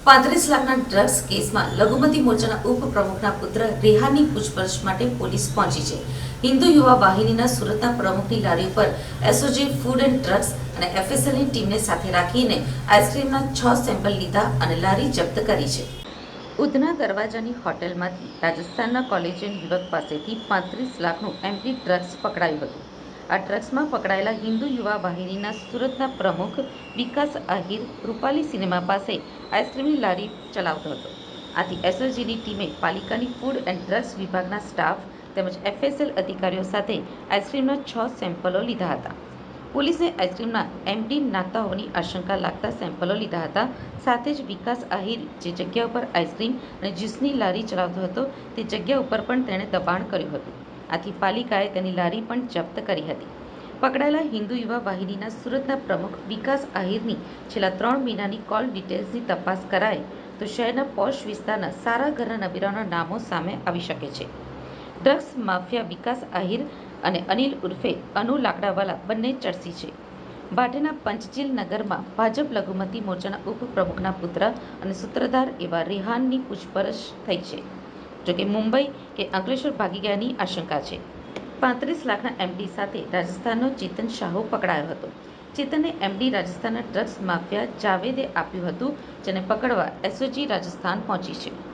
35 લાખના ડ્રગ્સ કેસમાં લઘુમતી મોરચાના ઉપપ્રમુખના પુત્ર રેહાનની પૂછપરછ માટે પોલીસ પહોંચી છે. હિન્દુ યુવા વાહિનીના સુરતના પ્રમુખની લારી ઉપર એસઓજી ફૂડ એન્ડ ડ્રગ્સ અને એફએસએલની ટીમને સાથે રાખીને આઈસ્ક્રીમના 6 સેમ્પલ લીધા અને લારી જપ્ત કરી છે. ઉધના દરવાજાની હોટેલમાંથી રાજસ્થાનના કોલેજિયન યુવક પાસેથી 35 લાખનું એમડી ડ્રગ્સ પકડાયું હતું. આ ડ્રગ્સમાં પકડાયેલા હિન્દુ યુવા વાહિનીના સુરતના પ્રમુખ વિકાસ આહિર રૂપાલી સિનેમા પાસે આઈસ્ક્રીમની લારી ચલાવતો હતો. આથી એસઓજીની ટીમે પાલિકાની ફૂડ એન્ડ ડ્રગ્સ વિભાગના સ્ટાફ તેમજ એફએસએલ અધિકારીઓ સાથે આઈસ્ક્રીમના 6 સેમ્પલો લીધા હતા. પોલીસે આઈસ્ક્રીમના એમડી નાખતા હોવાની આશંકા લાગતા સેમ્પલો લીધા હતા. સાથે જ વિકાસ આહિર જે જગ્યા ઉપર આઈસ્ક્રીમ અને જ્યુસની લારી ચલાવતો હતો તે જગ્યા ઉપર પણ તેણે દબાણ કર્યું હતું. આથી પાલિકાએ તેની લારી પણ જપ્ત કરી હતી. પકડાયેલા હિન્દુ યુવા વાહિનીના સુરતના પ્રમુખ વિકાસ આહિરની છેલ્લા 3 મહિનાની કોલ ડિટેલ્સની તપાસ કરાય તો શહેરના પોશ વિસ્તારના સારા ઘરના નબીરાઓના નામો સામે આવી શકે છે. ડ્રગ્સ માફિયા વિકાસ આહિર અને અનિલ ઉર્ફે અનુ લાકડાવાલા બંને ચર્ચી છે. ભાટેના પંચજીલ નગરમાં ભાજપ લઘુમતી મોરચાના ઉપપ્રમુખના પુત્ર અને સૂત્રધાર એવા રેહાનની પૂછપરછ થઈ છે. જોકે મુંબઈ કે અંકલેશ્વર ભાગી ગયાની આશંકા છે. 35 લાખના એમડી સાથે રાજસ્થાનનો ચેતન શાહુ પકડાયો હતો. ચેતનને એમડી રાજસ્થાનના ડ્રગ્સ માફિયા જાવેદે આપ્યું હતું, જેને પકડવા એસઓજી રાજસ્થાન પહોંચી છે.